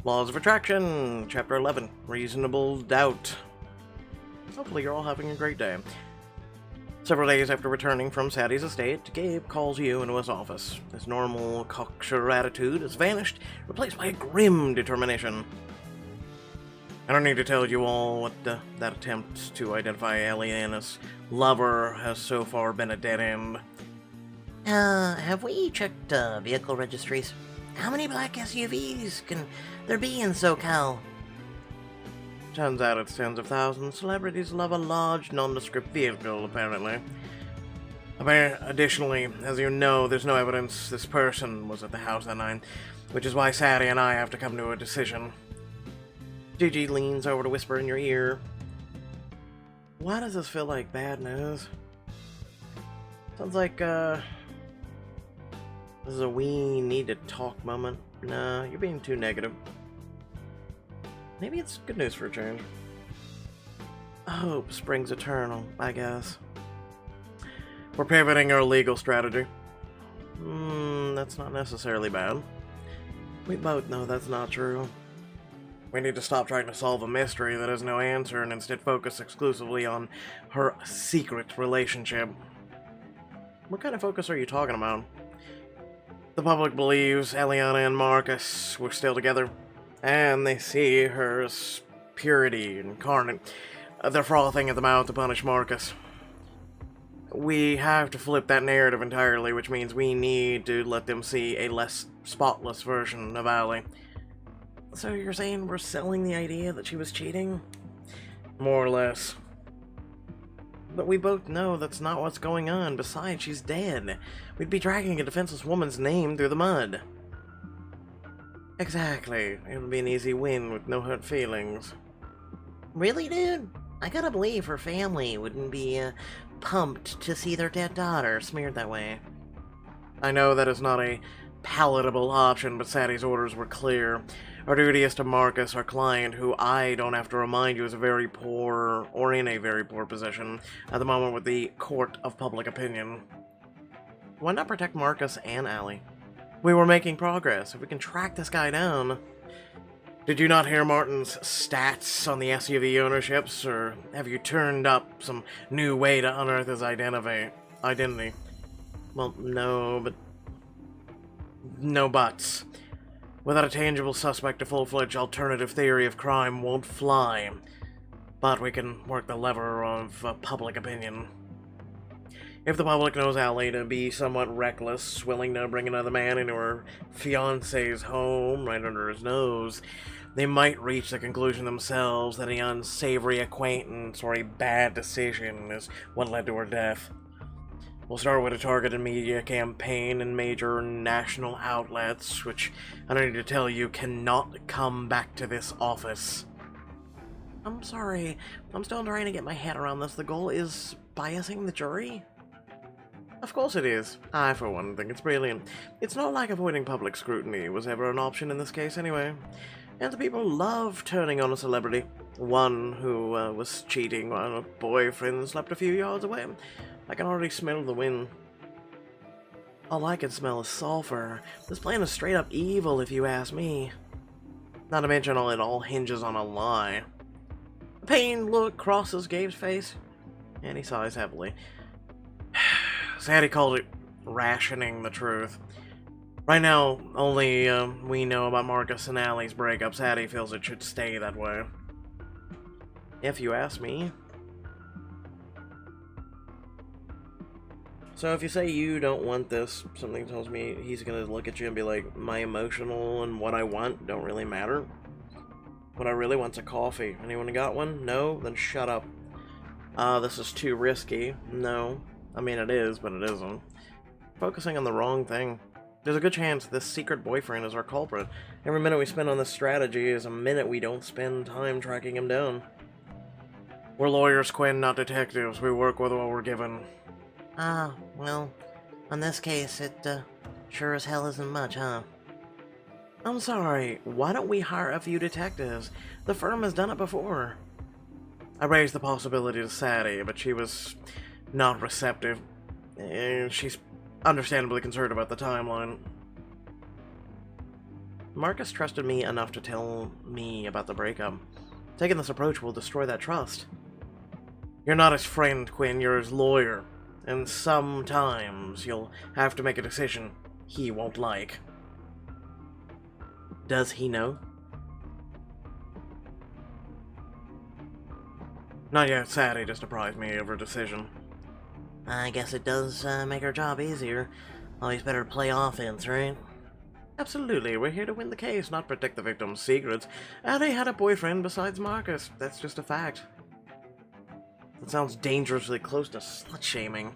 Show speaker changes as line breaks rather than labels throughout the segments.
Laws of Attraction, Chapter 11, Reasonable Doubt. Hopefully you're all having a great day. Several days after returning from Sadie's estate, Gabe calls you into his office. His normal cocksure attitude has vanished, replaced by a grim determination. I don't need to tell you all what that attempt to identify Ellie and his lover has so far been a dead end.
Have we checked, vehicle registries? How many black SUVs can there be in SoCal?
Turns out it's tens of thousands. Celebrities love a large, nondescript vehicle, apparently. Additionally, as you know, there's no evidence this person was at the house that night, which is why Sadie and I have to come to a decision. Gigi leans over to whisper in your ear. Why does this feel like bad news? Sounds like, this is a we need to talk moment. Nah, you're being too negative. Maybe it's good news for a change. Hope springs eternal, I guess. We're pivoting our legal strategy. That's not necessarily bad. We both know that's not true. We need to stop trying to solve a mystery that has no answer and instead focus exclusively on her secret relationship. What kind of focus are you talking about? The public believes Eliana and Marcus were still together, and they see her as purity incarnate. They're frothing at the mouth to punish Marcus. We have to flip that narrative entirely, which means we need to let them see a less spotless version of Allie. So you're saying we're selling the idea that she was cheating? More or less. But we both know that's not what's going on. Besides, she's dead. We'd be dragging a defenseless woman's name through the mud. Exactly. It would be an easy win with no hurt feelings.
Really, dude? I gotta believe her family wouldn't be, pumped to see their dead daughter smeared that way.
I know that is not a palatable option, but Sadie's orders were clear. Our duty is to Marcus, our client, who I don't have to remind you is very poor, or in a very poor position, at the moment with the court of public opinion. Why not protect Marcus and Allie? We were making progress. If we can track this guy down... Did you not hear Martin's stats on the SUV ownerships, or have you turned up some new way to unearth his identity? Well, no, but... No buts. Without a tangible suspect, a full-fledged alternative theory of crime won't fly. But we can work the lever of public opinion. If the public knows Allie to be somewhat reckless, willing to bring another man into her fiancé's home right under his nose, they might reach the conclusion themselves that an unsavory acquaintance or a bad decision is what led to her death. We'll start with a targeted media campaign in major national outlets, which, I don't need to tell you, cannot come back to this office. I'm sorry, I'm still trying to get my head around this. The goal is biasing the jury? Of course it is. I, for one, think it's brilliant. It's not like avoiding public scrutiny was ever an option in this case anyway. And the people love turning on a celebrity. One who was cheating while a boyfriend slept a few yards away. I can already smell the wind. All I can smell is sulfur. This plan is straight up evil if you ask me. Not to mention it all hinges on a lie. A pained look crosses Gabe's face, and he sighs heavily. Sadie called it rationing the truth. Right now, only we know about Marcus and Allie's breakup. Sadie feels it should stay that way. If you ask me. So if you say you don't want this, something tells me he's gonna look at you and be like, my emotional and what I want don't really matter. What I really want's a coffee. Anyone got one? No? Then shut up. This is too risky. No. I mean, it is, but it isn't. Focusing on the wrong thing. There's a good chance this secret boyfriend is our culprit. Every minute we spend on this strategy is a minute we don't spend time tracking him down. We're lawyers, Quinn, not detectives. We work with what we're given.
Well, in this case, it, sure as hell isn't much, huh?
I'm sorry, why don't we hire a few detectives? The firm has done it before. I raised the possibility to Sadie, but she was not receptive. She's understandably concerned about the timeline. Marcus trusted me enough to tell me about the breakup. Taking this approach will destroy that trust. You're not his friend, Quinn, you're his lawyer. And sometimes you'll have to make a decision he won't like. Does he know? Not yet, Sadie just apprised me of her decision.
I guess it does make our job easier. Always better to play offense, right?
Absolutely, we're here to win the case, not protect the victim's secrets. Allie had a boyfriend besides Marcus. That's just a fact. That sounds dangerously close to slut-shaming.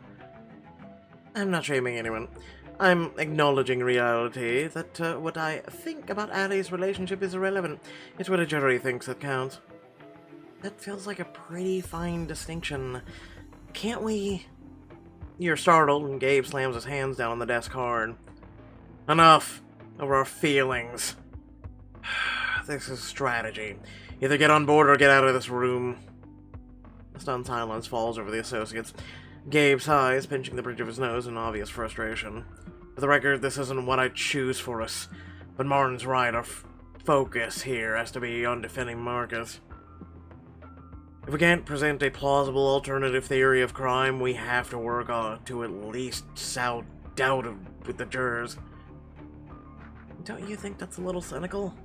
I'm not shaming anyone. I'm acknowledging reality, that what I think about Allie's relationship is irrelevant. It's what a jury thinks that counts. That feels like a pretty fine distinction. Can't we... You're startled, and Gabe slams his hands down on the desk hard. Enough of our feelings. This is strategy. Either get on board or get out of this room. A stunned silence falls over the associates. Gabe sighs, pinching the bridge of his nose in obvious frustration. For the record, this isn't what I'd choose for us. But Martin's right, our focus here has to be on defending Marcus. If we can't present a plausible alternative theory of crime, we have to work on to at least sow doubt with the jurors. Don't you think that's a little cynical?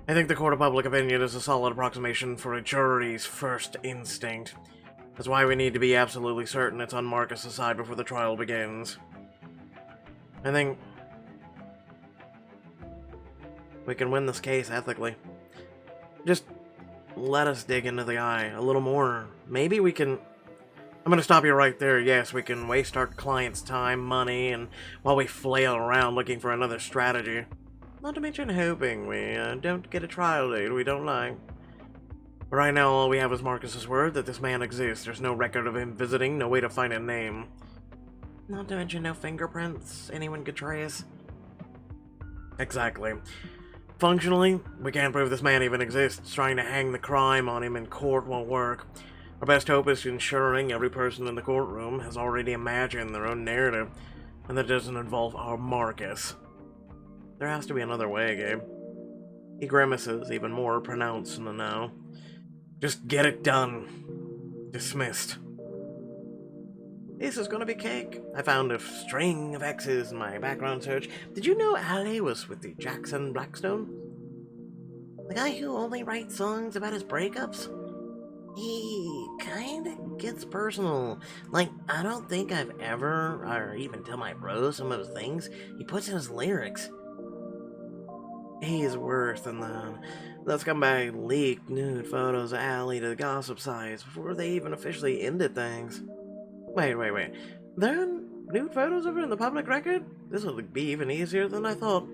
I think the court of public opinion is a solid approximation for a jury's first instinct. That's why we need to be absolutely certain it's on Marcus' side before the trial begins. I think we can win this case ethically. Just let us dig into the eye a little more. Maybe we can... I'm gonna stop you right there. Yes, we can waste our client's time, money, and while we flail around looking for another strategy. Not to mention hoping we don't get a trial date we don't like. But right now, all we have is Marcus's word that this man exists. There's no record of him visiting, no way to find a name. Not to mention no fingerprints anyone could trace. Exactly. Functionally, we can't prove this man even exists. Trying to hang the crime on him in court won't work. Our best hope is ensuring every person in the courtroom has already imagined their own narrative, and that doesn't involve our Marcus. There has to be another way, Gabe. He grimaces, even more pronounced in the now. Just get it done. Dismissed. This is gonna be cake. I found a string of X's in my background search. Did you know Allie was with the Jackson Blackstone?
The guy who only writes songs about his breakups? He kinda gets personal. Like, I don't think I've ever, or even tell my bros some of his things he puts in his lyrics.
He's worse than that. Let's come back leaked nude photos of Allie to the gossip sites before they even officially ended things. Wait. There are nude photos of her in the public record? This will be even easier than I thought.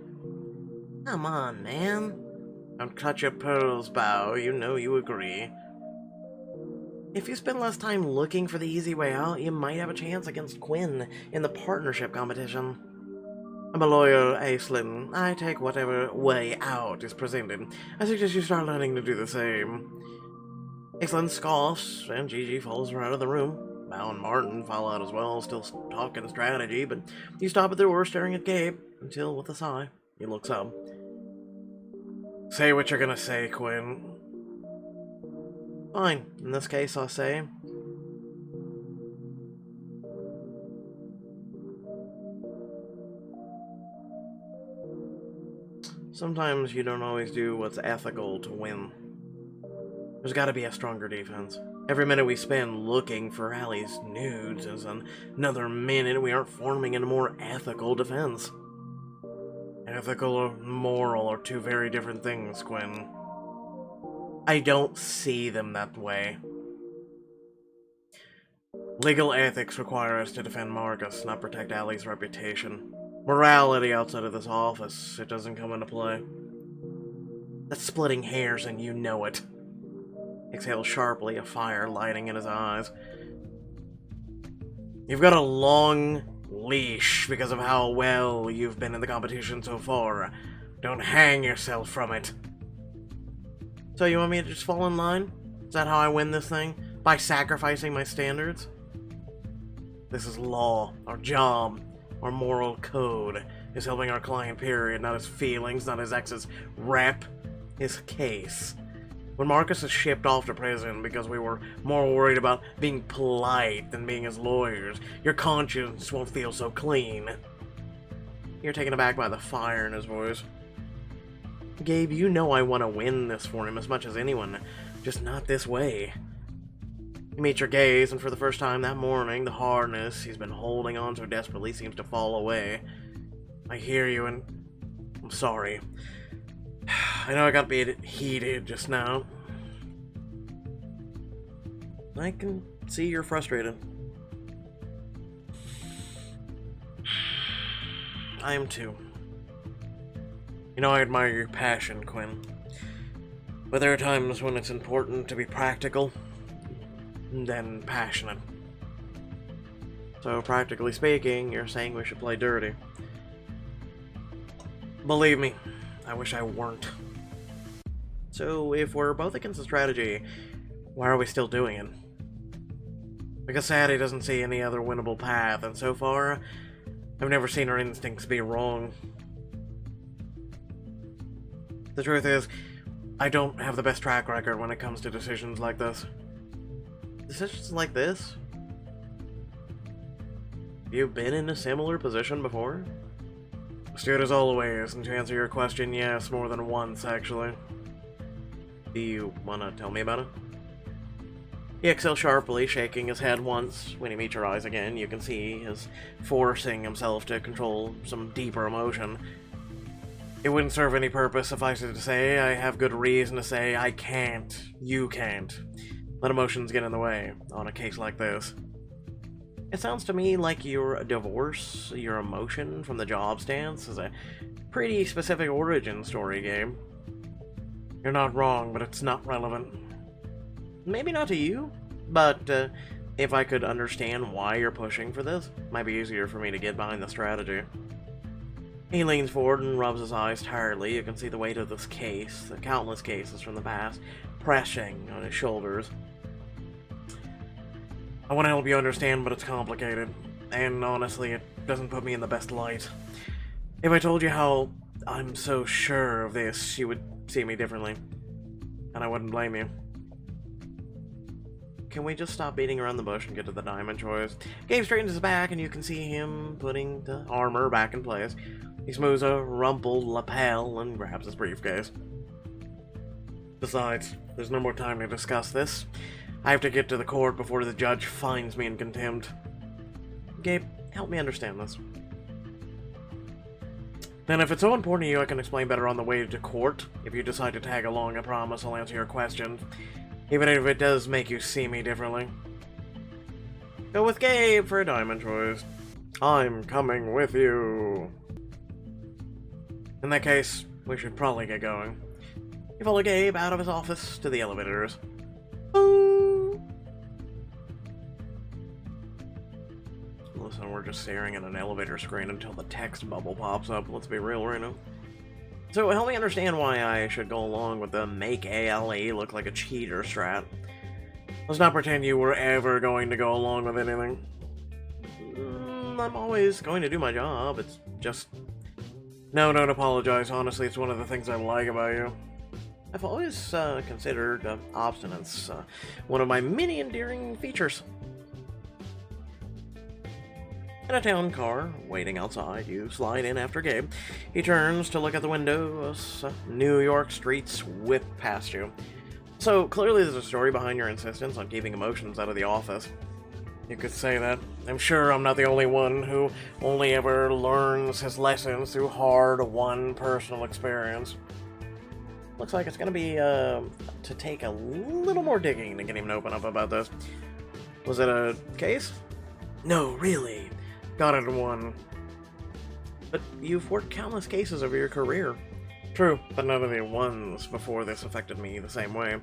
Come on, man.
Don't cut your pearls, Bow. You know you agree. If you spend less time looking for the easy way out, you might have a chance against Quinn in the partnership competition. I'm a lawyer, Aislinn. I take whatever way out is presented. I suggest you start learning to do the same. Aislinn scoffs, and Gigi follows her out of the room. Bow and Martin follow out as well, still talking strategy, but you stop at the door staring at Gabe, until, with a sigh, he looks up. Say what you're gonna say, Quinn. Fine. In this case, I'll say... Sometimes you don't always do what's ethical to win. There's gotta be a stronger defense. Every minute we spend looking for Allie's nudes is another minute we aren't forming a more ethical defense. Ethical or moral are two very different things, Quinn. I don't see them that way. Legal ethics require us to defend Marcus, not protect Allie's reputation. Morality outside of this office, it doesn't come into play. That's splitting hairs and you know it. Exhales sharply, a fire lighting in his eyes. You've got a long leash because of how well you've been in the competition so far. Don't hang yourself from it. So you want me to just fall in line? Is that how I win this thing? By sacrificing my standards? This is law, our job, our moral code. is helping our client, period. Not his feelings, not his ex's rep. His case. When Marcus is shipped off to prison because we were more worried about being polite than being his lawyers, your conscience won't feel so clean. You're taken aback by the fire in his voice. Gabe, you know I want to win this for him as much as anyone, just not this way. You meet your gaze, and for the first time that morning, the hardness he's been holding on so desperately seems to fall away. I hear you, and I'm sorry. I know I got a bit heated just now. I can see you're frustrated. I am too. You know, I admire your passion, Quinn. But there are times when it's important to be practical, than passionate. So, practically speaking, you're saying we should play dirty. Believe me, I wish I weren't. So, if we're both against the strategy, why are we still doing it? Because Sadie doesn't see any other winnable path, and so far, I've never seen her instincts be wrong. The truth is, I don't have the best track record when it comes to decisions like this. Decisions like this? You've been in a similar position before? Astute as always, and to answer your question, yes, more than once, actually. Do you want to tell me about it? He exhales sharply, shaking his head once. When he meets your eyes again, you can see he's forcing himself to control some deeper emotion. It wouldn't serve any purpose if I said to say I have good reason to say I can't. You can't. Let emotions get in the way on a case like this. It sounds to me like your divorce, your emotion from the job stance, is a pretty specific origin story, Gabe. You're not wrong, but it's not relevant. Maybe not to you, but if I could understand why you're pushing for this, it might be easier for me to get behind the strategy. He leans forward and rubs his eyes tiredly. You can see the weight of this case, the countless cases from the past, pressing on his shoulders. I want to help you understand, but it's complicated. And honestly, it doesn't put me in the best light. If I told you how I'm so sure of this, you would see me differently. And I wouldn't blame you. Can we just stop beating around the bush and get to the diamond choice? Gabe straightens his back, and you can see him putting the armor back in place. He smooths a rumpled lapel and grabs his briefcase. Besides, there's no more time to discuss this. I have to get to the court before the judge finds me in contempt. Gabe, help me understand this. Then if it's so important to you, I can explain better on the way to court. If you decide to tag along, I promise I'll answer your questions. Even if it does make you see me differently. Go with Gabe for a diamond choice. I'm coming with you. In that case, we should probably get going. You follow Gabe out of his office to the elevators. Boom! Listen, we're just staring at an elevator screen until the text bubble pops up. Let's be real right now. So help me understand why I should go along with the make ALE look like a cheater strat. Let's not pretend you were ever going to go along with anything. I'm always going to do my job. It's just... No, don't apologize. Honestly, it's one of the things I like about you. I've always considered obstinance one of my many endearing features. In a town car, waiting outside, you slide in after Gabe. He turns to look out the window as New York streets whip past you. So, clearly there's a story behind your insistence on keeping emotions out of the office. You could say that. I'm sure I'm not the only one who only ever learns his lessons through hard-won personal experience. Looks like it's gonna be, to take a little more digging to get him to open up about this. Was it a case? No, really. Got it in one. But you've worked countless cases over your career. True, but none of the ones before this affected me the same way.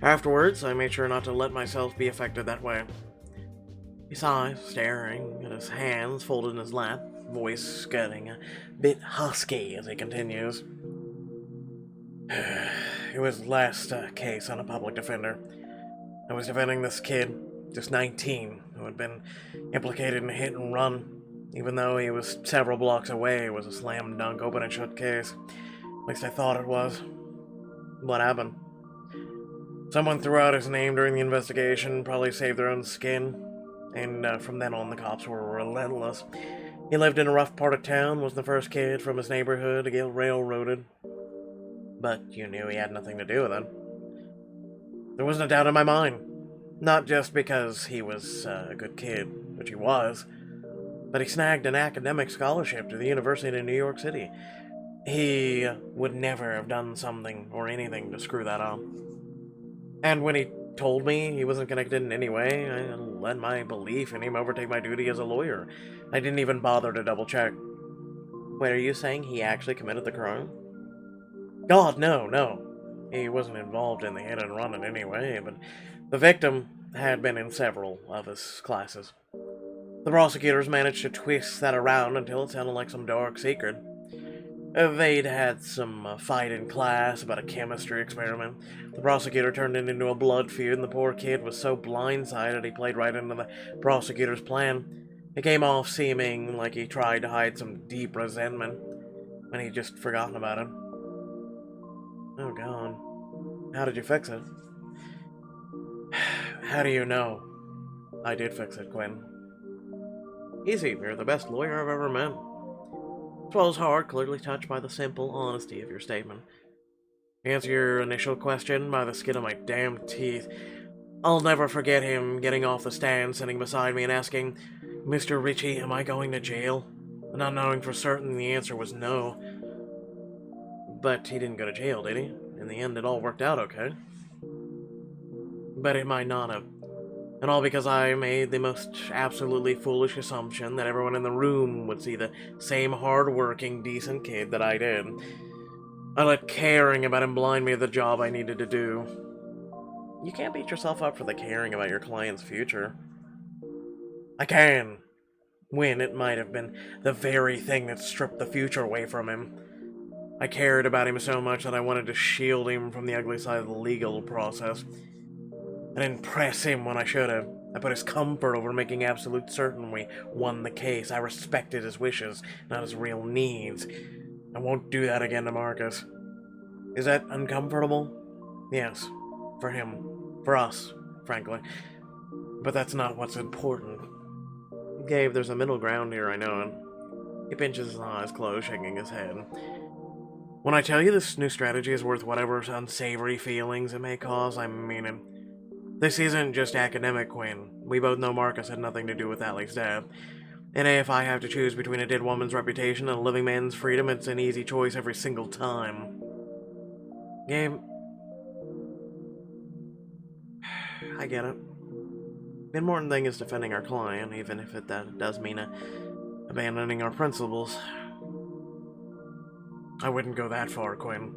Afterwards, I made sure not to let myself be affected that way. He sighs, staring at his hands folded in his lap, voice getting a bit husky as he continues. It was the last case on a public defender. I was defending this kid, just 19, who had been implicated in a hit and run. Even though he was several blocks away, it was a slam dunk, open and shut case. At least I thought it was. What happened? Someone threw out his name during the investigation, probably saved their own skin. And from then on, the cops were relentless. He lived in a rough part of town, was the first kid from his neighborhood to get railroaded. But you knew he had nothing to do with it. There wasn't a doubt in my mind. Not just because he was a good kid, which he was, but he snagged an academic scholarship to the University of New York City. He would never have done something or anything to screw that up. And when he told me he wasn't connected in any way, I let my belief in him overtake my duty as a lawyer. I didn't even bother to double check. Wait, are you saying he actually committed the crime? God, no. He wasn't involved in the hit and run in any way, but the victim had been in several of his classes. The prosecutors managed to twist that around until it sounded like some dark secret. They'd had some fight in class about a chemistry experiment. The prosecutor turned it into a blood feud, and the poor kid was so blindsided he played right into the prosecutor's plan. It came off seeming like he tried to hide some deep resentment, and he'd just forgotten about it. Oh, God. How did you fix it? How do you know? I did fix it, Quinn. Easy, you're the best lawyer I've ever met. Swallow's heart, clearly touched by the simple honesty of your statement. To answer your initial question by the skin of my damn teeth, I'll never forget him getting off the stand, sitting beside me and asking, "Mr. Ritchie, am I going to jail?" And not knowing for certain the answer was no. But he didn't go to jail, did he? In the end, it all worked out okay. But it might not have. And all because I made the most absolutely foolish assumption that everyone in the room would see the same hard-working, decent kid that I did. I let caring about him blind me of the job I needed to do. You can't beat yourself up for the caring about your client's future. I can. When it might have been the very thing that stripped the future away from him. I cared about him so much that I wanted to shield him from the ugly side of the legal process. I didn't press him when I should have. I put his comfort over making absolute certain we won the case. I respected his wishes, not his real needs. I won't do that again to Marcus. Is that uncomfortable? Yes. For him. For us, frankly. But that's not what's important. Gabe, there's a middle ground here, I know it. He pinches his eyes closed, shaking his head. When I tell you this new strategy is worth whatever unsavory feelings it may cause, I mean it. This isn't just academic, Quinn. We both know Marcus had nothing to do with Allie's death. And if I have to choose between a dead woman's reputation and a living man's freedom, it's an easy choice every single time. Gabe, I get it. The important thing is defending our client, even if that does mean abandoning our principles. I wouldn't go that far, Quinn.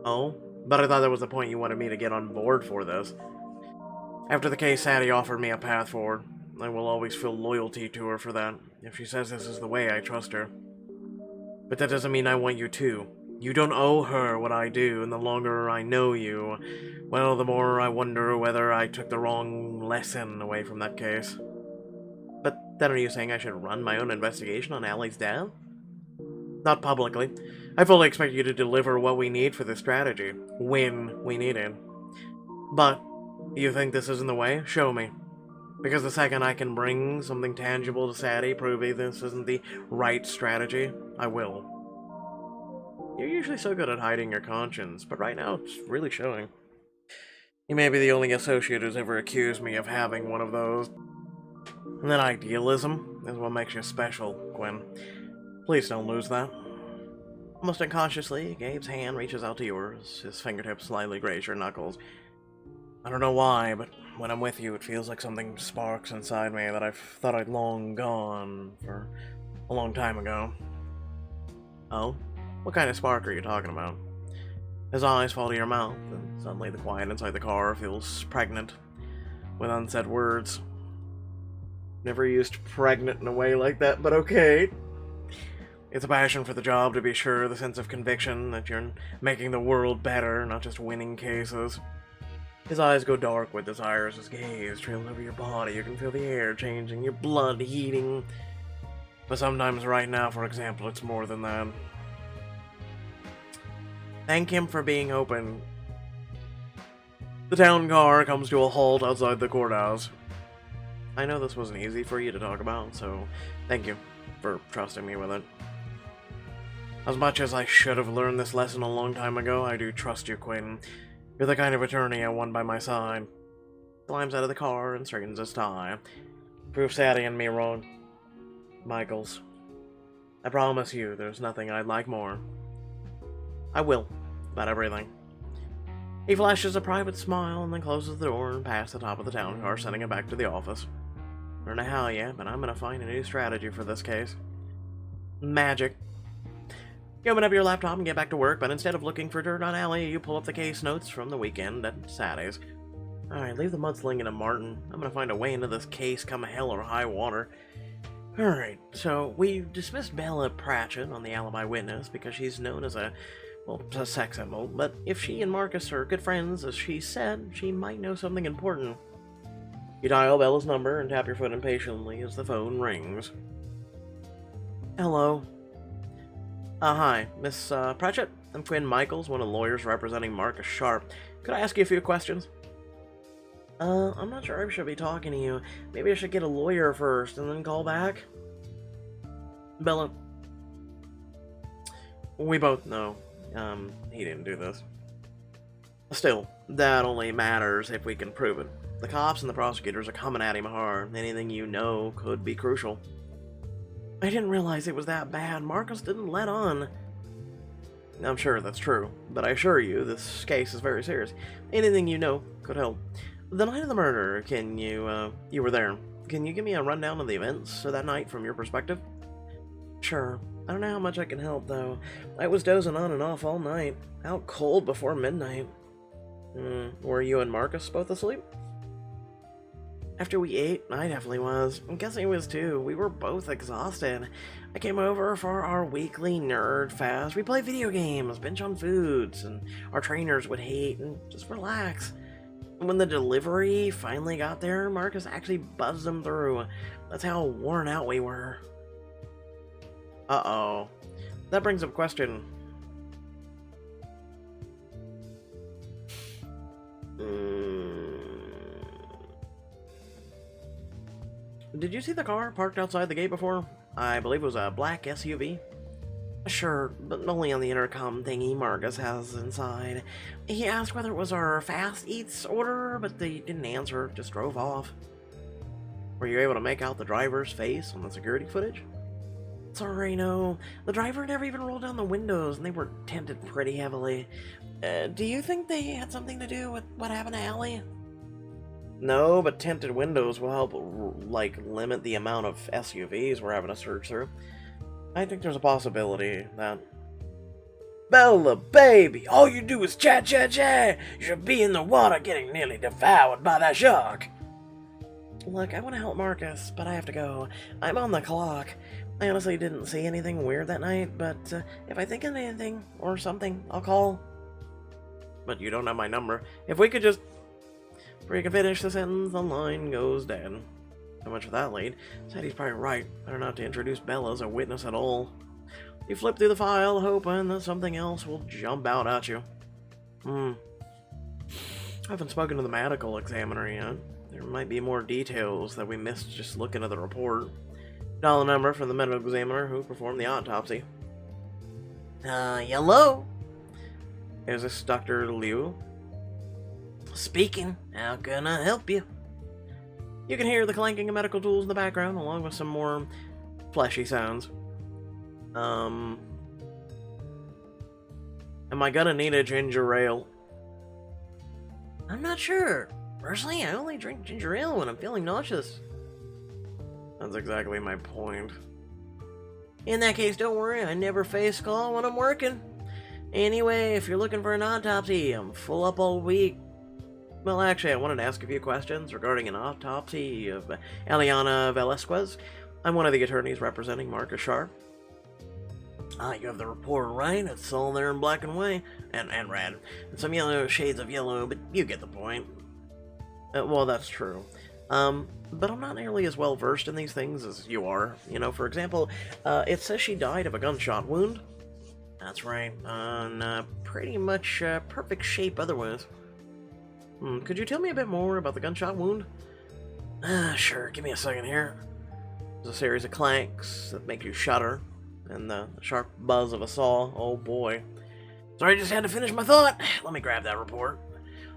Oh? But I thought that was the point you wanted me to get on board for this. After the case, Sadie offered me a path forward. I will always feel loyalty to her for that. If she says this is the way, I trust her. But that doesn't mean I want you to. You don't owe her what I do, and the longer I know you, well, the more I wonder whether I took the wrong lesson away from that case. But then are you saying I should run my own investigation on Allie's death? Not publicly. I fully expect you to deliver what we need for this strategy, when we need it. But, you think this isn't the way? Show me. Because the second I can bring something tangible to Sadie proving this isn't the right strategy, I will. You're usually so good at hiding your conscience, but right now it's really showing. You may be the only associate who's ever accused me of having one of those. And that idealism is what makes you special, Gwen. Please don't lose that. Almost unconsciously, Gabe's hand reaches out to yours. His fingertips slightly graze your knuckles. I don't know why, but when I'm with you, it feels like something sparks inside me that I've thought I'd long gone for a long time ago. Oh? What kind of spark are you talking about? His eyes fall to your mouth, and suddenly the quiet inside the car feels pregnant with unsaid words. Never used pregnant in a way like that, but okay. It's a passion for the job, to be sure, the sense of conviction that you're making the world better, not just winning cases. His eyes go dark with desire as his gaze trails over your body. You can feel the air changing, your blood heating. But sometimes right now, for example, it's more than that. Thank him for being open. The town car comes to a halt outside the courthouse. I know this wasn't easy for you to talk about, so thank you for trusting me with it. As much as I should have learned this lesson a long time ago, I do trust you, Quinn. You're the kind of attorney I want by my side. Climbs out of the car and straightens his tie. Prove Sadie and me wrong. Michaels. I promise you, there's nothing I'd like more. I will. About everything. He flashes a private smile and then closes the door and passes the top of the town car, sending it back to the office. I don't know how yet, but I'm gonna find a new strategy for this case. Magic. You open up your laptop and get back to work, but instead of looking for dirt on Allie, you pull up the case notes from the weekend at Sadie's. Alright, leave the mudslinging to Martin. I'm gonna find a way into this case come hell or high water. Alright, so we've dismissed Bella Pratchett on the alibi witness because she's known as a sex symbol, but if she and Marcus are good friends, as she said, she might know something important. You dial Bella's number and tap your foot impatiently as the phone rings. Hello. Hi, Miss Pratchett. I'm Quinn Michaels, one of the lawyers representing Marcus Sharp. Could I ask you a few questions? I'm not sure I should be talking to you. Maybe I should get a lawyer first and then call back? Bella. We both know. He didn't do this. Still, that only matters if we can prove it. The cops and the prosecutors are coming at him hard. Anything you know could be crucial. I didn't realize it was that bad. Marcus didn't let on. I'm sure that's true, but I assure you this case is very serious. Anything you know could help. The night of the murder, you were there. Can you give me a rundown of the events of that night from your perspective? Sure. I don't know how much I can help, though. I was dozing on and off all night. Out cold before midnight. Were you and Marcus both asleep? After we ate, I definitely was. I'm guessing he was too. We were both exhausted. I came over for our weekly nerd fast. We play video games, binge on foods, and our trainers would hate and just relax. When the delivery finally got there, Marcus actually buzzed them through. That's how worn out we were. Uh-oh. That brings up a question. Did you see the car parked outside the gate before? I believe it was a black SUV. Sure, but only on the intercom thingy Marcus has inside. He asked whether it was our fast eats order, but they didn't answer, just drove off. Were you able to make out the driver's face on the security footage? Sorry, no. The driver never even rolled down the windows, and they were tinted pretty heavily. Do you think they had something to do with what happened to Allie? No, but tinted windows will help, limit the amount of SUVs we're having to search through. I think there's a possibility that... Bella, baby, all you do is chat, chat, chat. You should be in the water getting nearly devoured by that shark. Look, I want to help Marcus, but I have to go. I'm on the clock. I honestly didn't see anything weird that night, but if I think of anything or something, I'll call. But you don't have my number. If we could just... Before you can finish the sentence, the line goes dead. So much for that lead. Said he's probably right. Better not to introduce Bella as a witness at all. You flip through the file, hoping that something else will jump out at you. I haven't spoken to the medical examiner yet. There might be more details that we missed just looking at the report. Dial the number from the medical examiner who performed the autopsy.
Hello?
Is this Dr. Liu?
Speaking. How can I help you?
You can hear the clanking of medical tools in the background, along with some more fleshy sounds. Am I gonna need a ginger ale?
I'm not sure. Personally, I only drink ginger ale when I'm feeling nauseous.
That's exactly my point.
In that case, don't worry, I never face call when I'm working. Anyway, if you're looking for an autopsy, I'm full up all week. Well, actually, I wanted to ask a few questions regarding an autopsy of Eliana Velasquez. I'm one of the attorneys representing Marcus Sharp. You have the report right. It's all there in black and white. and red. And some yellow shades of yellow, but you get the point.
Well, that's true. But I'm not nearly as well versed in these things as you are. You know, for example, it says she died of a gunshot wound.
That's right. Pretty much perfect shape otherwise.
Could you tell me a bit more about the gunshot wound?
Sure. Give me a second here.
There's a series of clanks that make you shudder, and the sharp buzz of a saw. Oh boy.
Sorry, just had to finish my thought. Let me grab that report.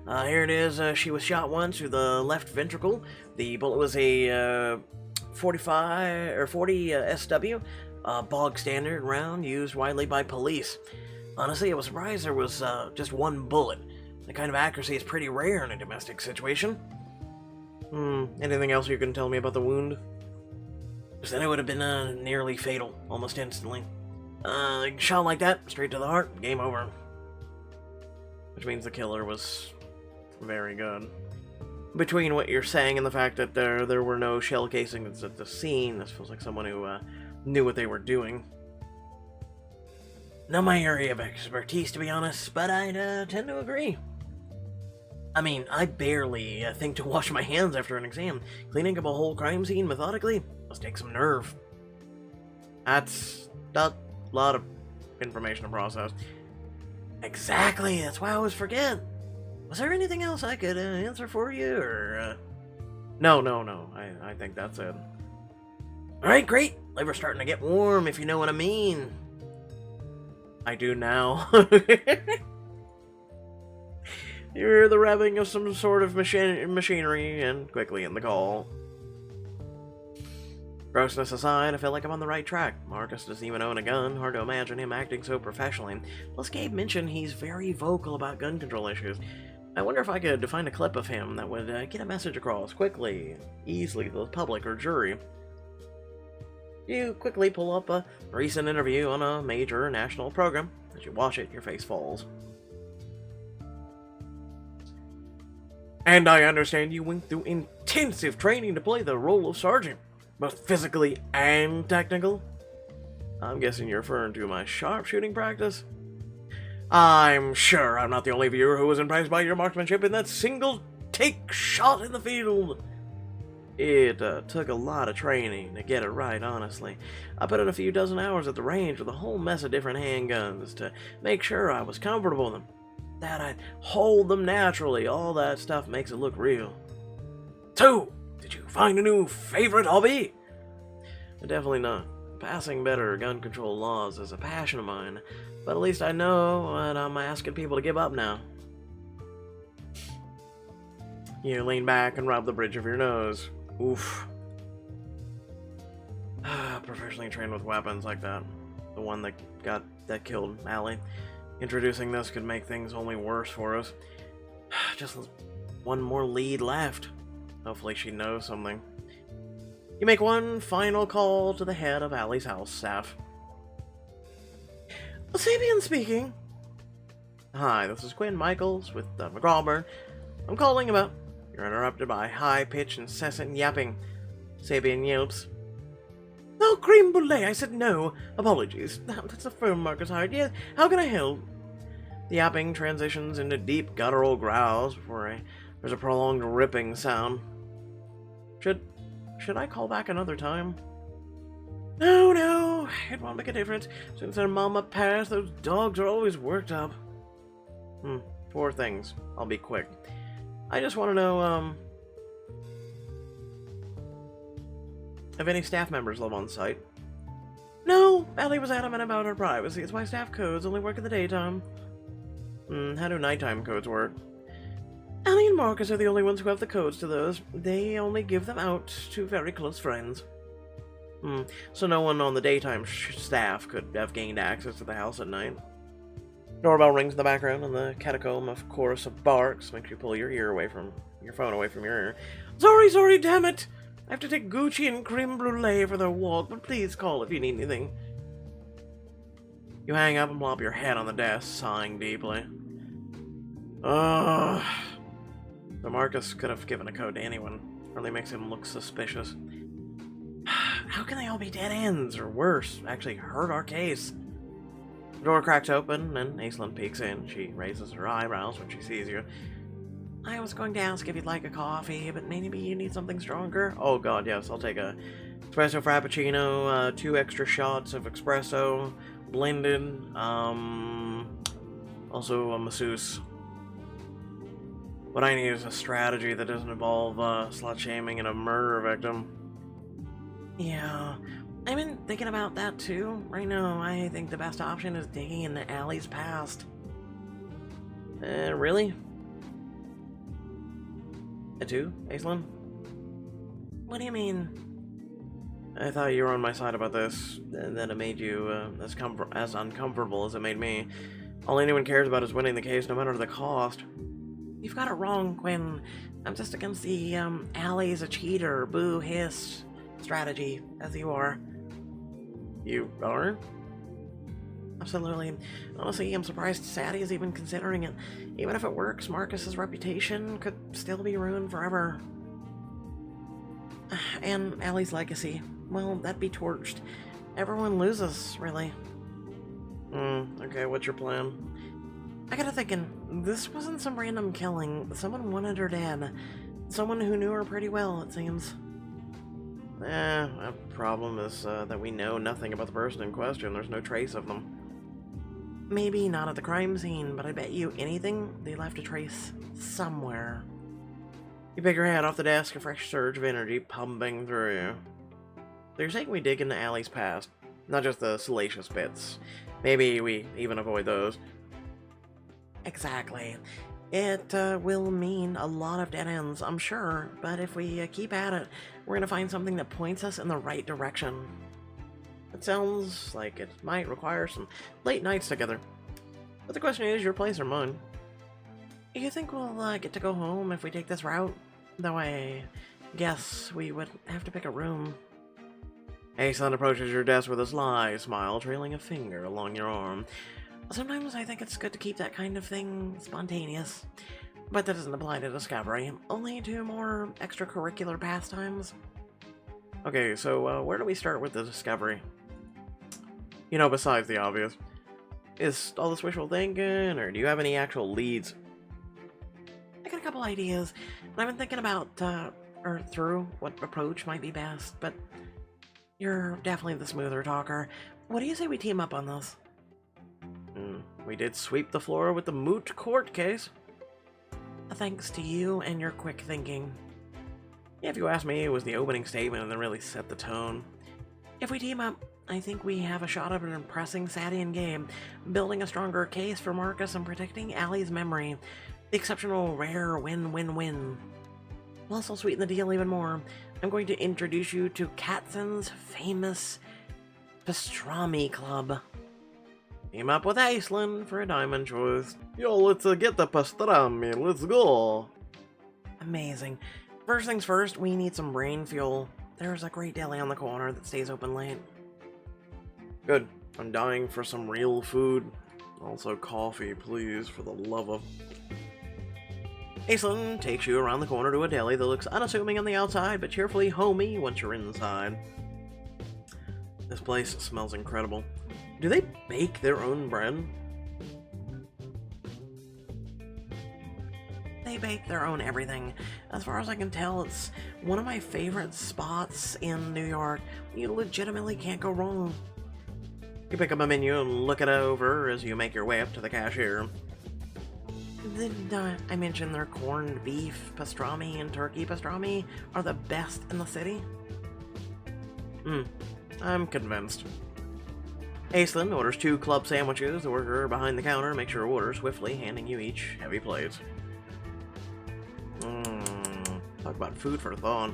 Here it is. She was shot once through the left ventricle. The bullet was a 40 SW, bog standard round used widely by police. Honestly, I was surprised there was just one bullet. That kind of accuracy is pretty rare in a domestic situation.
Anything else you can tell me about the wound?
Just that it would have been nearly fatal, almost instantly. Shot like that, straight to the heart, game over.
Which means the killer was very good. Between what you're saying and the fact that there were no shell casings at the scene, this feels like someone who knew what they were doing.
Not my area of expertise, to be honest, but I'd tend to agree. I mean, I barely think to wash my hands after an exam. Cleaning up a whole crime scene methodically must take some nerve.
That's a lot of information to process.
Exactly, that's why I always forget. Was there anything else I could answer for you, or...
No. I think that's it.
Alright, great. Liver's starting to get warm, if you know what I mean.
I do now. You hear the revving of some sort of machinery, and quickly in the call. Grossness aside, I feel like I'm on the right track. Marcus doesn't even own a gun. Hard to imagine him acting so professionally. Plus, Gabe mentioned he's very vocal about gun control issues. I wonder if I could find a clip of him that would get a message across quickly, easily to the public or jury. You quickly pull up a recent interview on a major national program. As you watch it, your face falls. And I understand you went through intensive training to play the role of sergeant, both physically and technical. I'm guessing you're referring to my sharpshooting practice. I'm sure I'm not the only viewer who was impressed by your marksmanship in that single take shot in the field. It took a lot of training to get it right, honestly. I put in a few dozen hours at the range with a whole mess of different handguns to make sure I was comfortable with them, that I'd hold them naturally. All that stuff makes it look real. So, did you find a new favorite hobby? Definitely not. Passing better gun control laws is a passion of mine, but at least I know what I'm asking people to give up now. You lean back and rub the bridge of your nose. Oof. Professionally trained with weapons like that. The one that killed Allie. Introducing this could make things only worse for us. Just one more lead left. Hopefully she knows something. You make one final call to the head of Allie's house staff. Sabian speaking. Hi, this is Quinn Michaels with McGrawburn. I'm calling about... You're interrupted by high-pitched, incessant yapping. Sabian yelps. Oh, creme brulee, I said no. Apologies. That's the firm Marcus hired. Yes, how can I help? The yapping transitions into deep guttural growls before there's a prolonged ripping sound. Should I call back another time? No, it won't make a difference. Since their mama passed, those dogs are always worked up. Poor things. I'll be quick. I just want to know, if any staff members live on site. No, Allie was adamant about her privacy. It's why staff codes only work in the daytime. How do nighttime codes work? Allie and Marcus are the only ones who have the codes to those. They only give them out to very close friends. So no one on the daytime staff could have gained access to the house at night. Doorbell rings in the background, and the catacomb of chorus of barks makes you pull your phone away from your ear. Sorry, damn it! I have to take Gucci and creme brulee for their walk, but please call if you need anything. You hang up and plop your head on the desk, sighing deeply. The Marcus could have given a code to anyone. Really makes him look suspicious. How can they all be dead ends, or worse, actually hurt our case? Door cracks open, and Aislinn peeks in. She raises her eyebrows when she sees you.
I was going to ask if you'd like a coffee, but maybe you need something stronger.
Oh god, yes, I'll take a espresso frappuccino, 2 extra shots of espresso, blended, also a masseuse. What I need is a strategy that doesn't involve slut-shaming and a murder victim.
Yeah, I've been thinking about that too. Right now, I think the best option is digging into Allie's past.
Really? It too, Aislinn?
What do you mean?
I thought you were on my side about this, and that it made you as uncomfortable as it made me. All anyone cares about is winning the case, no matter the cost.
You've got it wrong, Quinn. I'm just against the Allie's a cheater, boo hiss strategy, as you are.
You are?
Absolutely. Honestly, I'm surprised Sadie is even considering it. Even if it works, Marcus's reputation could still be ruined forever. And Allie's legacy. Well, that'd be torched. Everyone loses, really.
Okay, what's your plan?
I got to thinking, this wasn't some random killing. Someone wanted her dead. Someone who knew her pretty well, it seems.
A problem is that we know nothing about the person in question. There's no trace of them.
Maybe not at the crime scene, but I bet you anything they left a trace somewhere.
You pick your head off the desk, a fresh surge of energy pumping through you. So you're saying we dig into Allie's past, not just the salacious bits. Maybe we even avoid those.
Exactly. It will mean a lot of dead ends, I'm sure, but if we keep at it, we're gonna find something that points us in the right direction.
It sounds like it might require some late nights together. But the question is, your place or mine?
You think we'll get to go home if we take this route? Though I guess we would have to pick a room.
Aislinn approaches your desk with a sly smile, trailing a finger along your arm.
Sometimes I think it's good to keep that kind of thing spontaneous. But that doesn't apply to Discovery, only to more extracurricular pastimes.
Okay, so where do we start with the Discovery? You know, besides the obvious. Is all this wishful thinking, or do you have any actual leads?
I got a couple ideas, and I've been thinking about, or through what approach might be best, but you're definitely the smoother talker. What do you say we team up on this?
We did sweep the floor with the moot court case.
Thanks to you and your quick thinking.
Yeah, if you ask me, it was the opening statement that really set the tone.
If we team up, I think we have a shot of impressing Sadie and Gabe, building a stronger case for Marcus and protecting Allie's memory. The exceptional, rare win-win-win. Plus, I'll sweeten the deal even more. I'm going to introduce you to Katzon's famous pastrami club.
Team up with Aislinn for a diamond choice. Yo, let's get the pastrami, let's go!
Amazing. First things first, we need some brain fuel. There's a great deli on the corner that stays open late.
Good. I'm dying for some real food. Also coffee, please, for the love of... Aislinn takes you around the corner to a deli that looks unassuming on the outside, but cheerfully homey once you're inside. This place smells incredible. Do they bake their own bread?
They bake their own everything. As far as I can tell, it's one of my favorite spots in New York. You legitimately can't go wrong.
You pick up a menu and look it over as you make your way up to the cashier.
Did I mention their corned beef pastrami and turkey pastrami are the best in the city?
I'm convinced. Aislinn orders 2 club sandwiches. The worker behind the counter makes your order swiftly, handing you each heavy plates. Talk about food for thought.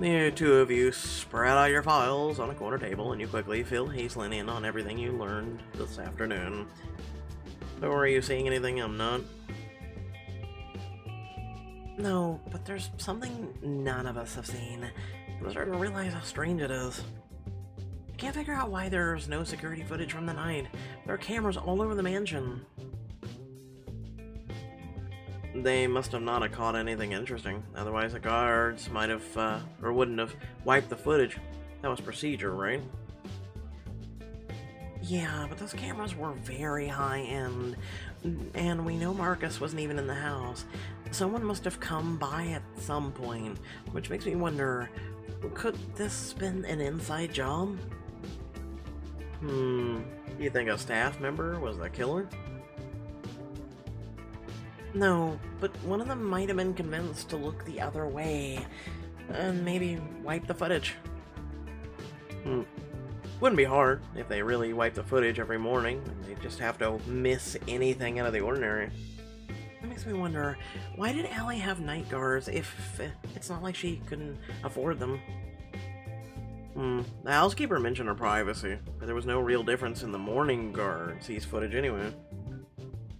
The two of you spread out your files on a corner table, and you quickly fill Aislinn in on everything you learned this afternoon. So are you seeing anything I'm not?
No, but there's something none of us have seen. I'm starting to realize how strange it is. I can't figure out why there's no security footage from the night. There are cameras all over the mansion.
They must have not caught anything interesting. Otherwise the guards might have, or wouldn't have, wiped the footage. That was procedure, right?
Yeah, but those cameras were very high-end, and we know Marcus wasn't even in the house. Someone must have come by at some point, which makes me wonder, could this been an inside job?
You think a staff member was the killer?
No, but one of them might have been convinced to look the other way, and maybe wipe the footage.
Wouldn't be hard if they really wipe the footage every morning, and they just have to miss anything out of the ordinary.
That makes me wonder, why did Allie have night guards if it's not like she couldn't afford them?
The housekeeper mentioned her privacy, but there was no real difference in the morning guard sees footage anyway.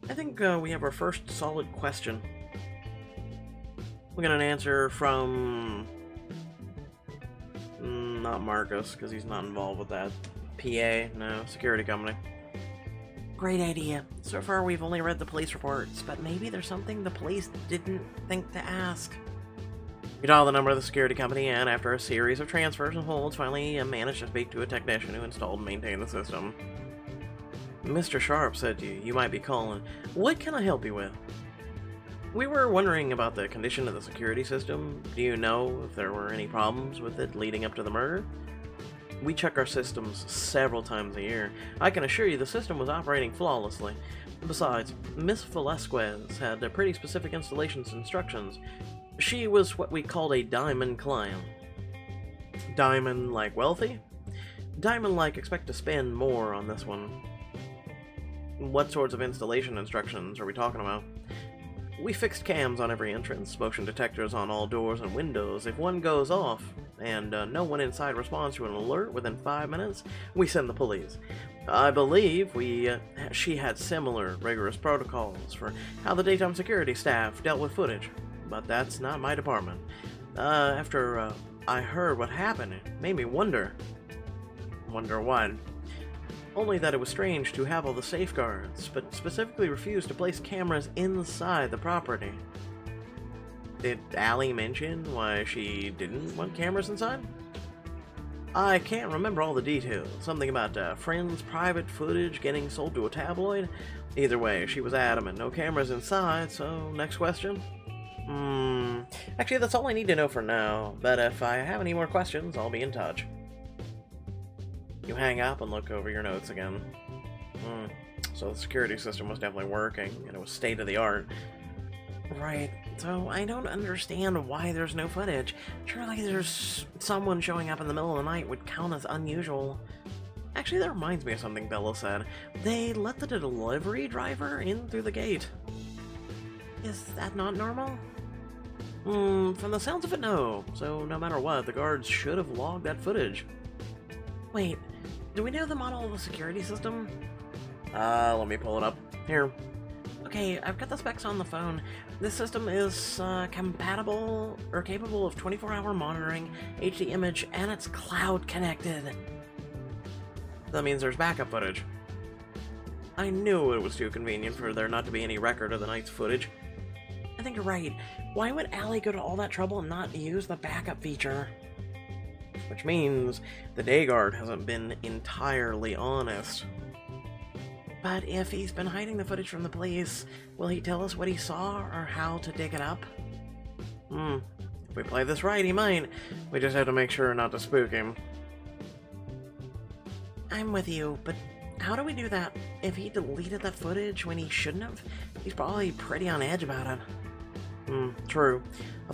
I think we have our first solid question.
We got an answer from... not Marcus, because he's not involved with that. PA, no, security company.
Great idea. So far we've only read the police reports, but maybe there's something the police didn't think to ask.
We dialed the number of the security company, and after a series of transfers and holds, finally managed to speak to a technician who installed and maintained the system. Mr. Sharp said you might be calling. What can I help you with? We were wondering about the condition of the security system. Do you know if there were any problems with it leading up to the murder? We check our systems several times a year. I can assure you the system was operating flawlessly. Besides, Miss Velasquez had pretty specific installations instructions. She was what we called a diamond client. Diamond like wealthy? Diamond like expect to spend more on this one. What sorts of installation instructions are we talking about? We fixed cams on every entrance, motion detectors on all doors and windows. If one goes off, and no one inside responds to an alert within 5 minutes, we send the police. I believe she had similar rigorous protocols for how the daytime security staff dealt with footage, but that's not my department. After I heard what happened, it made me wonder. Wonder what? Only that it was strange to have all the safeguards, but specifically refused to place cameras inside the property. Did Allie mention why she didn't want cameras inside? I can't remember all the details. Something about friends' private footage getting sold to a tabloid? Either way, she was adamant, no cameras inside, so next question? Actually, that's all I need to know for now, but if I have any more questions, I'll be in touch. You hang up and look over your notes again. So the security system was definitely working, and it was state-of-the-art.
Right, so I don't understand why there's no footage. Surely there's someone showing up in the middle of the night would count as unusual. Actually, that reminds me of something Bella said. They let the delivery driver in through the gate. Is that not normal?
From the sounds of it, no. So no matter what, the guards should have logged that footage.
Wait, do we know the model of the security system?
Let me pull it up. Here.
Okay, I've got the specs on the phone. This system is compatible or capable of 24-hour monitoring, HD image, and it's cloud connected.
That means there's backup footage. I knew it was too convenient for there not to be any record of the night's footage.
I think you're right. Why would Allie go to all that trouble and not use the backup feature?
Which means the day guard hasn't been entirely honest.
But if he's been hiding the footage from the police, will he tell us what he saw or how to dig it up?
If we play this right, he might. We just have to make sure not to spook him.
I'm with you, but how do we do that? If he deleted that footage when he shouldn't have, he's probably pretty on edge about it.
True.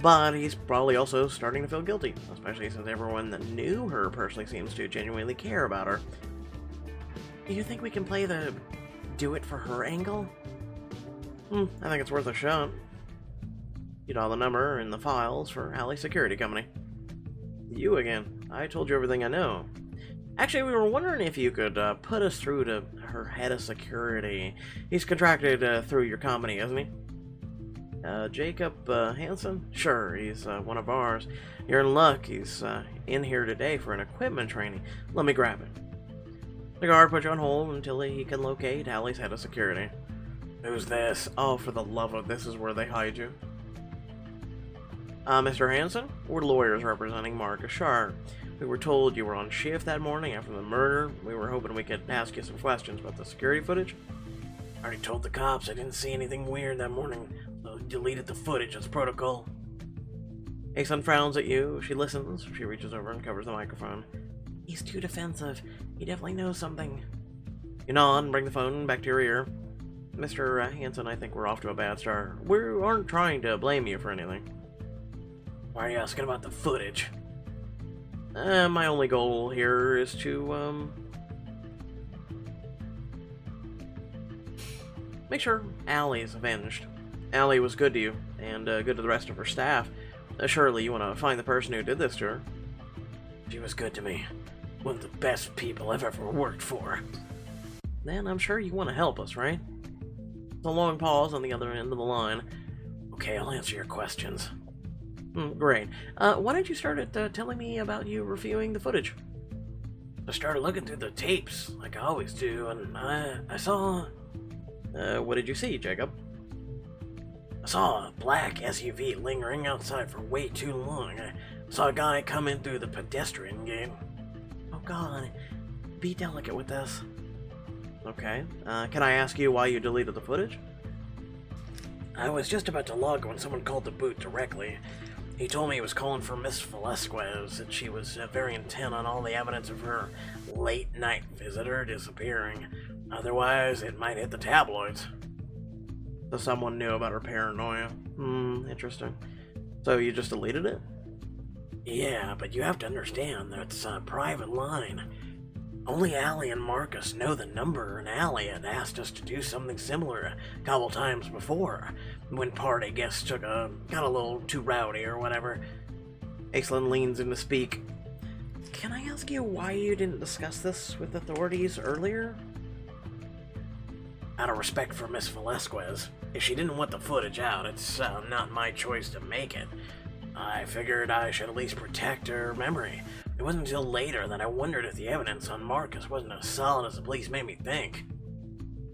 But he's probably also starting to feel guilty, especially since everyone that knew her personally seems to genuinely care about her.
Do you think we can play the do it for her angle?
I think it's worth a shot. You dial the number in the files for Allie's security company. You again. I told you everything I know. Actually, we were wondering if you could put us through to her head of security. He's contracted through your company, isn't he? Jacob Hansen? Sure, he's one of ours. You're in luck. He's in here today for an equipment training. Let me grab it. The guard put you on hold until he can locate Allie's head of security. Who's this? Oh, for the love of this is where they hide you. Mr. Hansen? We're lawyers representing Marcus Sharp. We were told you were on shift that morning after the murder. We were hoping we could ask you some questions about the security footage.
I already told the cops I didn't see anything weird that morning, so deleted the footage as protocol.
Aislinn frowns at you. She listens. She reaches over and covers the microphone.
He's too defensive. He definitely knows something.
You nod and bring the phone back to your ear. Mr. Hanson, I think we're off to a bad start. We aren't trying to blame you for anything.
Why are you asking about the footage?
My only goal here is to, make sure Allie is avenged. Allie was good to you, and good to the rest of her staff. Surely you want to find the person who did this to her.
She was good to me. One of the best people I've ever worked for.
Then I'm sure you want to help us, right? It's a long pause on the other end of the line.
Okay, I'll answer your questions.
Great. Why don't you start at telling me about you reviewing the footage?
I started looking through the tapes, like I always do, and I saw...
What did you see, Jacob?
I saw a black SUV lingering outside for way too long. I saw a guy come in through the pedestrian gate.
Oh god. Be delicate with this. Okay. Can I ask you why you deleted the footage?
I was just about to log when someone called the booth directly. He told me he was calling for Miss Velasquez, that she was very intent on all the evidence of her late-night visitor disappearing. Otherwise, it might hit the tabloids.
So someone knew about her paranoia. Interesting. So you just deleted it?
Yeah, but you have to understand that it's a private line. Only Allie and Marcus know the number, and Allie had asked us to do something similar a couple times before, when party guests got a little too rowdy or whatever.
Aislinn leans in to speak. Can I ask you why you didn't discuss this with authorities earlier?
Out of respect for Miss Velasquez. If she didn't want the footage out, it's not my choice to make it. I figured I should at least protect her memory. It wasn't until later that I wondered if the evidence on Marcus wasn't as solid as the police made me think.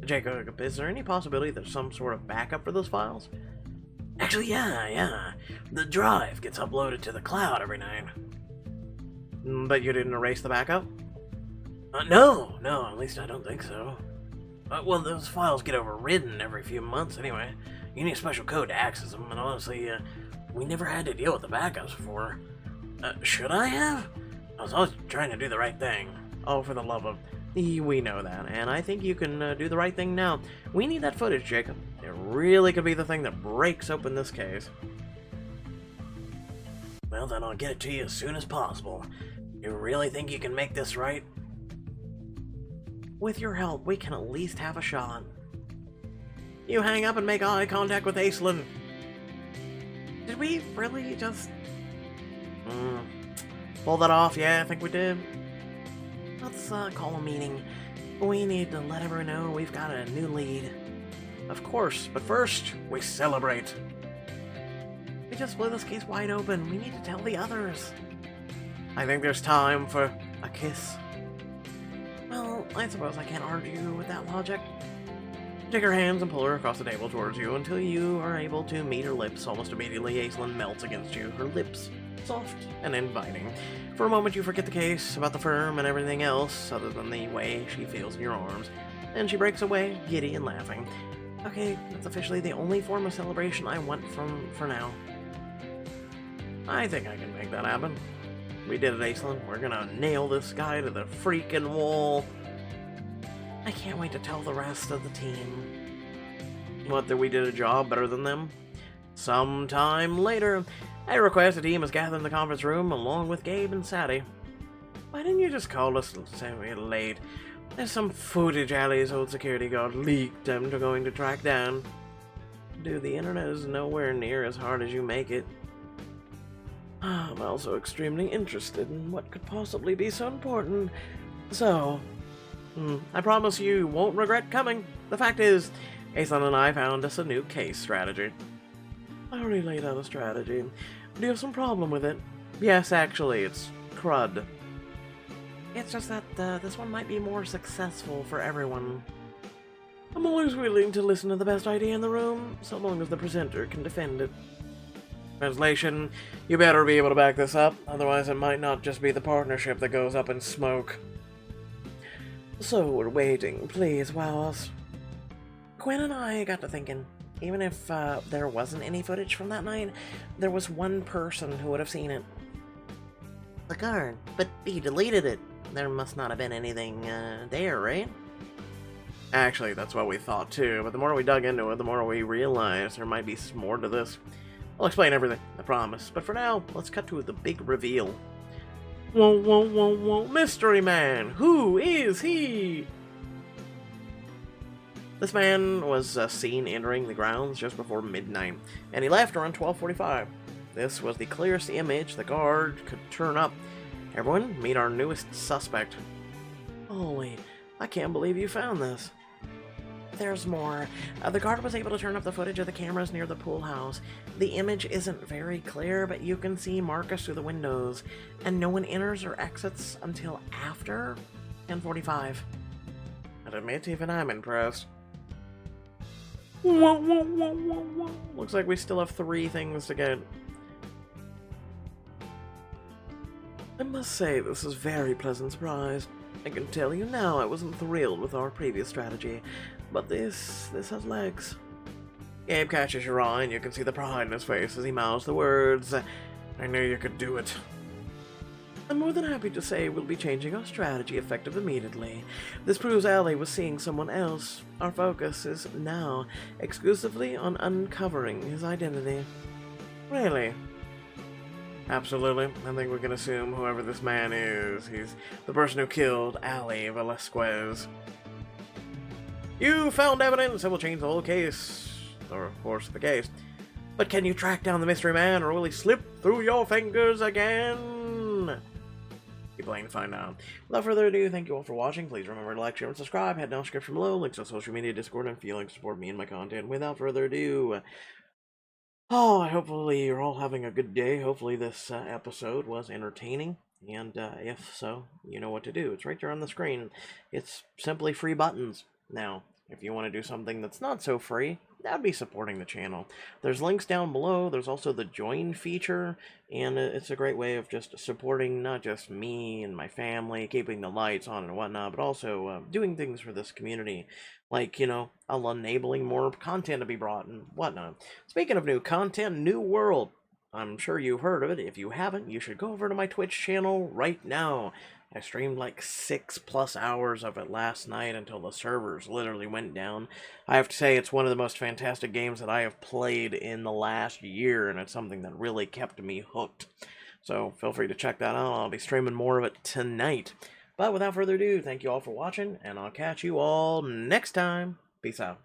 Jacob, is there any possibility there's some sort of backup for those files?
Actually, yeah. The drive gets uploaded to the cloud every night.
But you didn't erase the backup?
No, at least I don't think so. Well, those files get overridden every few months anyway. You need a special code to access them, and honestly, we never had to deal with the backups before. Should I have? I was always trying to do the right thing.
Oh, for the love of... We know that, and I think you can do the right thing now. We need that footage, Jacob. It really could be the thing that breaks open this case.
Well, then I'll get it to you as soon as possible. You really think you can make this right?
With your help, we can at least have a shot. You hang up and make eye contact with Aislinn. Did we really just... pull that off? Yeah, I think we did. Let's call a meeting. We need to let everyone know we've got a new lead. Of course, but first, we celebrate. We just blew this case wide open. We need to tell the others. I think there's time for a kiss. Well, I suppose I can't argue with that logic. Take her hands and pull her across the table towards you until you are able to meet her lips. Almost immediately, Aislinn melts against you, her lips soft and inviting. For a moment, you forget the case, about the firm and everything else, other than the way she feels in your arms. And she breaks away, giddy and laughing. Okay, that's officially the only form of celebration I want for now. I think I can make that happen. We did it, Aislinn. We're gonna nail this guy to the freaking wall. I can't wait to tell the rest of the team. What, that we did a job better than them? Sometime later, I request the team is gathered in the conference room along with Gabe and Sadie. Why didn't you just call us and say we're late? There's some footage Allie's old security guard leaked and we're going to track down. Dude, the internet is nowhere near as hard as you make it. I'm also extremely interested in what could possibly be so important. So, I promise you won't regret coming. The fact is, Aislinn and I found us a new case strategy. I already laid out a strategy. Do you have some problem with it? Yes, actually, it's crud. It's just that this one might be more successful for everyone. I'm always willing to listen to the best idea in the room, so long as the presenter can defend it. Translation, you better be able to back this up, otherwise it might not just be the partnership that goes up in smoke.
So we're waiting. Please wow us. Gwen and I got to thinking, even if there wasn't any footage from that night, there was one person who would have seen it. The guard, but he deleted it. There must not have been anything there, right?
Actually, that's what we thought too, but the more we dug into it, the more we realized there might be more to this. I'll explain everything, I promise. But for now, let's cut to the big reveal. Whoa, whoa, whoa, whoa, Mystery Man! Who is he?
This man was seen entering the grounds just before midnight, and he left around 12:45. This was the clearest image the guard could turn up. Everyone, meet our newest suspect. Holy, I can't believe you found this. There's more. The guard was able to turn up the footage of the cameras near the pool house. The image isn't very clear, but you can see Marcus through the windows, and no one enters or exits until after 10:45.
I'd admit, even I'm impressed. Whoa, whoa, whoa, whoa, whoa. Looks like we still have 3 things to get.
I must say, this is a very pleasant surprise. I can tell you now I wasn't thrilled with our previous strategy, but this has legs.
Gabe catches your eye, and you can see the pride in his face as he mouths the words, I knew you could do it.
I'm more than happy to say we'll be changing our strategy effective immediately. This proves Allie was seeing someone else. Our focus is now exclusively on uncovering his identity.
Really? Absolutely. I think we can assume whoever this man is, he's the person who killed Ali Velasquez. You found evidence that will change the whole case. Or, of course, the case. But can you track down the mystery man, or will he slip through your fingers again? Keep playing to find out.
Without further ado, thank you all for watching. Please remember to like, share, and subscribe. Head down the description below. Links to social media, Discord, and feeling to support me and my content. Without further ado... hopefully you're all having a good day. Hopefully this episode was entertaining. And if so, you know what to do. It's right there on the screen. It's simply free buttons. Now, if you want to do something that's not so free, that would be supporting the channel. There's links down below. There's also the join feature. And it's a great way of just supporting not just me and my family, keeping the lights on and whatnot, but also doing things for this community. Like, enabling more content to be brought and whatnot. Speaking of new content, New World. I'm sure you've heard of it. If you haven't, you should go over to my Twitch channel right now. I streamed like 6+ hours of it last night until the servers literally went down. I have to say, it's one of the most fantastic games that I have played in the last year, and it's something that really kept me hooked. So feel free to check that out. I'll be streaming more of it tonight. But without further ado, thank you all for watching, and I'll catch you all next time. Peace out.